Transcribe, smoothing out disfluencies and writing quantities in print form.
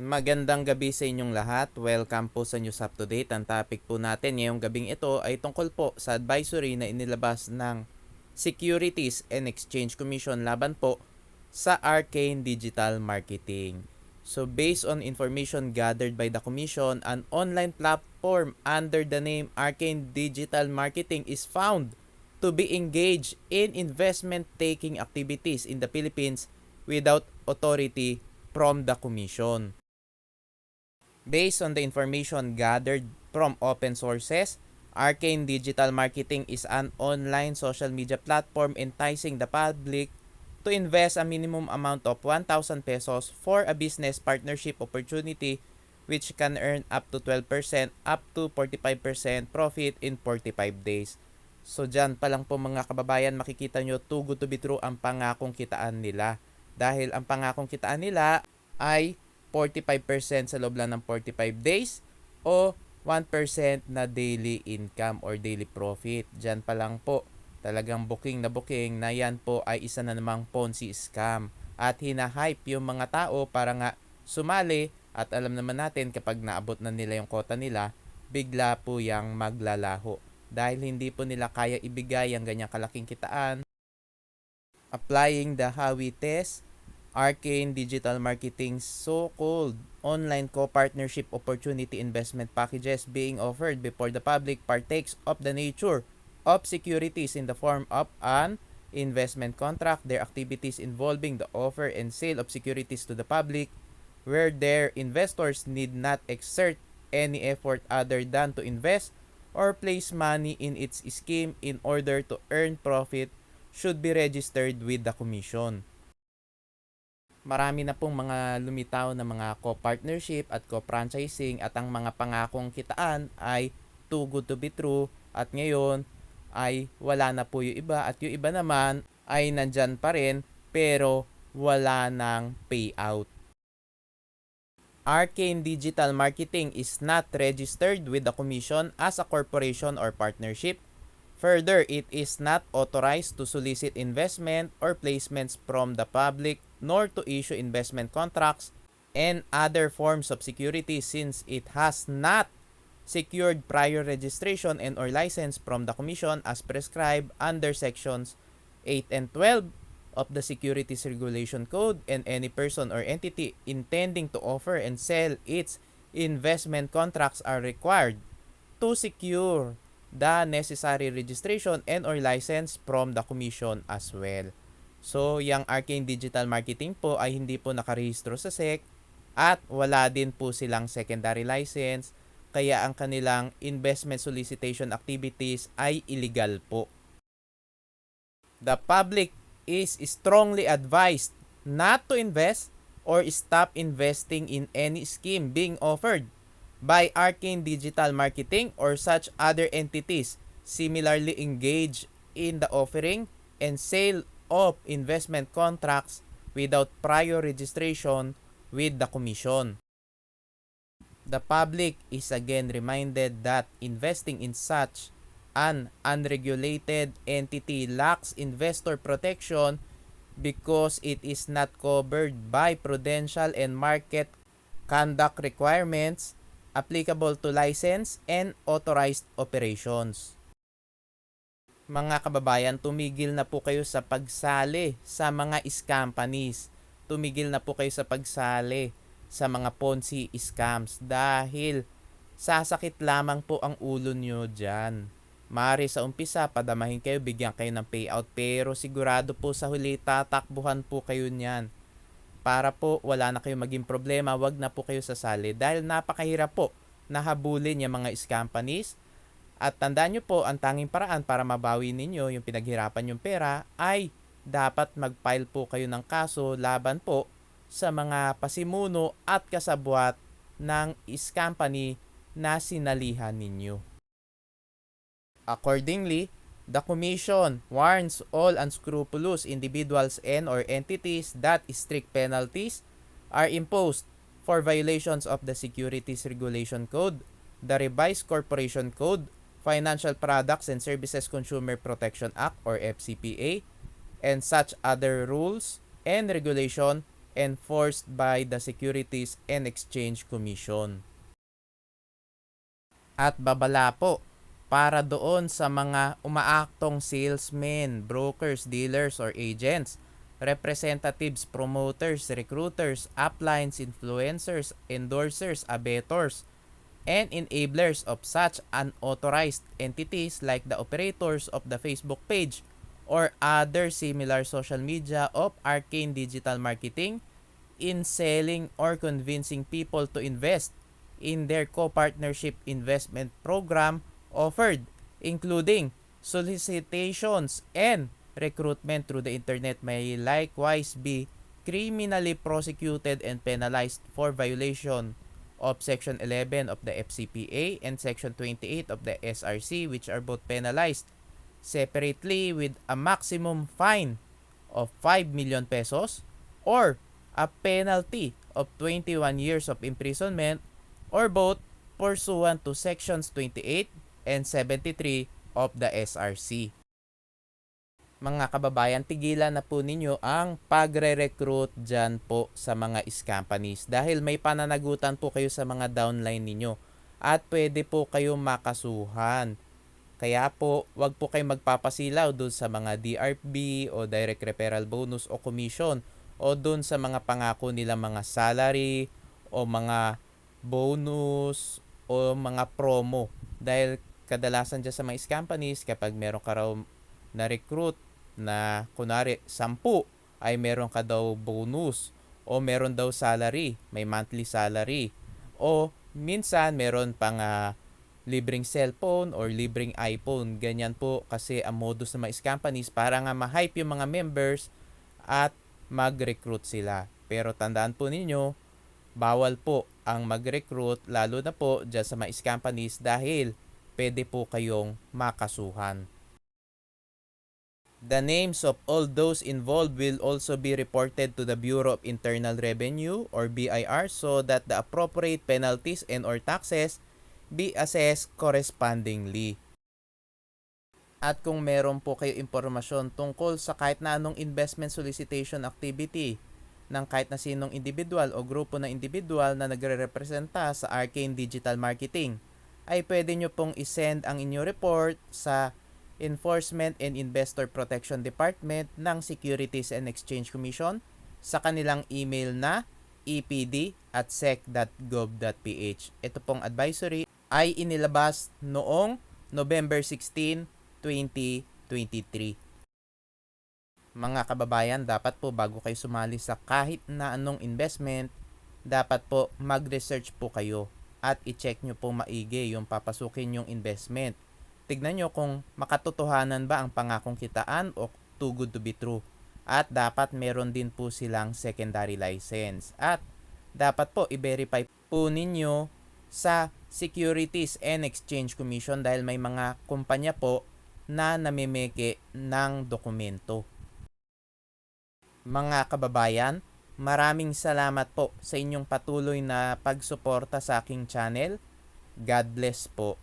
Magandang gabi sa inyong lahat. Welcome po sa News Up to Date. Ang topic po natin ngayong gabing ito ay tungkol po sa advisory na inilabas ng Securities and Exchange Commission laban po sa Arcane Digital Marketing. So based on information gathered by the Commission, an online platform under the name Arcane Digital Marketing is found to be engaged in investment-taking activities in the Philippines without authority from the Commission. Based on the information gathered from open sources, Arcane Digital Marketing is an online social media platform enticing the public to invest a minimum amount of 1,000 pesos for a business partnership opportunity which can earn up to 12% up to 45% profit in 45 days. So dyan pa lang po mga kababayan, makikita nyo too good to be true ang pangakong kitaan nila. Dahil ang pangakong kitaan nila ay 45% sa loob lang ng 45 days o 1% na daily income or daily profit. Diyan pa lang po, talagang booking na yan po ay isa na namang Ponzi scam. At hinahype yung mga tao para nga sumali at alam naman natin kapag naabot na nila yung quota nila, bigla po yang maglalaho. Dahil hindi po nila kaya ibigay ang ganyang kalaking kitaan. Applying the Howey test, Arcane Digital Marketing's so-called online co-partnership opportunity investment packages being offered before the public partakes of the nature of securities in the form of an investment contract, their activities involving the offer and sale of securities to the public, where their investors need not exert any effort other than to invest or place money in its scheme in order to earn profit, should be registered with the Commission. Marami na pong mga lumitaw na mga co-partnership at co-franchising at ang mga pangakong kitaan ay too good to be true at ngayon ay wala na po yung iba at yung iba naman ay nandyan pa rin pero wala nang payout. Arcane Digital Marketing is not registered with the Commission as a corporation or partnership. Further, it is not authorized to solicit investment or placements from the public nor to issue investment contracts and other forms of security since it has not secured prior registration and or license from the Commission as prescribed under sections 8 and 12 of the Securities Regulation Code, and any person or entity intending to offer and sell its investment contracts are required to secure the necessary registration and or license from the Commission as well. So, yung Arcane Digital Marketing po ay hindi po nakarehistro sa SEC at wala din po silang secondary license, kaya ang kanilang investment solicitation activities ay illegal po. The public is strongly advised not to invest or stop investing in any scheme being offered by Arcane Digital Marketing or such other entities similarly engaged in the offering and sale of investment contracts without prior registration with the Commission. The public is again reminded that investing in such an unregulated entity lacks investor protection because it is not covered by prudential and market conduct requirements applicable to license and authorized operations. Mga kababayan, tumigil na po kayo sa pagsali sa mga companies. Tumigil na po kayo sa pagsali sa mga Ponzi scams dahil sasakit lamang po ang ulo nyo dyan. Mari sa umpisa, padamahin kayo, bigyan kayo ng payout, pero sigurado po sa huli, tatakbuhan po kayo niyan. Para po wala na kayo maging problema, wag na po kayo sasali dahil napakahirap po na habulin yung mga companies. At tandaan nyo po, ang tanging paraan para mabawi ninyo yung pinaghirapan yung pera ay dapat mag-file po kayo ng kaso laban po sa mga pasimuno at kasabwat ng company na sinalihan ninyo. Accordingly, the Commission warns all unscrupulous individuals and or entities that strict penalties are imposed for violations of the Securities Regulation Code, the Revised Corporation Code, Financial Products and Services Consumer Protection Act or FCPA, and such other rules and regulation enforced by the Securities and Exchange Commission. At babala po para doon sa mga umaaktong salesmen, brokers, dealers, or agents, representatives, promoters, recruiters, uplines, influencers, endorsers, abettors, and enablers of such unauthorized entities like the operators of the Facebook page or other similar social media of Arcane Digital Marketing in selling or convincing people to invest in their co-partnership investment program offered, including solicitations and recruitment through the internet, may likewise be criminally prosecuted and penalized for violation of Section 11 of the FCPA and Section 28 of the SRC, which are both penalized separately with a maximum fine of 5 million pesos or a penalty of 21 years of imprisonment or both pursuant to Sections 28 and 73 of the SRC. Mga kababayan, tigilan na po ninyo ang pagre-recruit dyan po sa mga companies dahil may pananagutan po kayo sa mga downline ninyo at pwede po kayo makasuhan. Kaya po, wag po kayo magpapasilaw doon sa mga DRB o direct referral bonus o commission o doon sa mga pangako nila mga salary o mga bonus o mga promo. Dahil kadalasan dyan sa mga companies, kapag meron ka raw na recruit na kunwari 10 ay meron ka daw bonus o meron daw salary, may monthly salary o minsan meron pang libreng cellphone or libreng iPhone. Ganyan po kasi ang modus ng mga companies para nga ma-hype yung mga members at mag-recruit sila. Pero tandaan po ninyo, bawal po ang mag-recruit lalo na po dyan sa mga companies dahil pwede po kayong makasuhan. The names of all those involved will also be reported to the Bureau of Internal Revenue or BIR so that the appropriate penalties and or taxes be assessed correspondingly. At kung meron po kayo impormasyon tungkol sa kahit na anong investment solicitation activity ng kahit na sinong individual o grupo na individual na nagre-representa sa Arcane Digital Marketing, ay pwede nyo pong isend ang inyong report sa Enforcement and Investor Protection Department ng Securities and Exchange Commission sa kanilang email na epd@sec.gov.ph. Ito pong advisory ay inilabas noong November 16, 2023. Mga kababayan, dapat po bago kayo sumali sa kahit na anong investment, dapat po mag-research po kayo at i-check nyo po maigi yung papasukin yung investment. Tignan nyo kung makatotohanan ba ang pangakong kitaan o too good to be true. At dapat meron din po silang secondary license. At dapat po i-verify po ninyo sa Securities and Exchange Commission dahil may mga kumpanya po na namimeke ng dokumento. Mga kababayan, maraming salamat po sa inyong patuloy na pagsuporta sa aking channel. God bless po.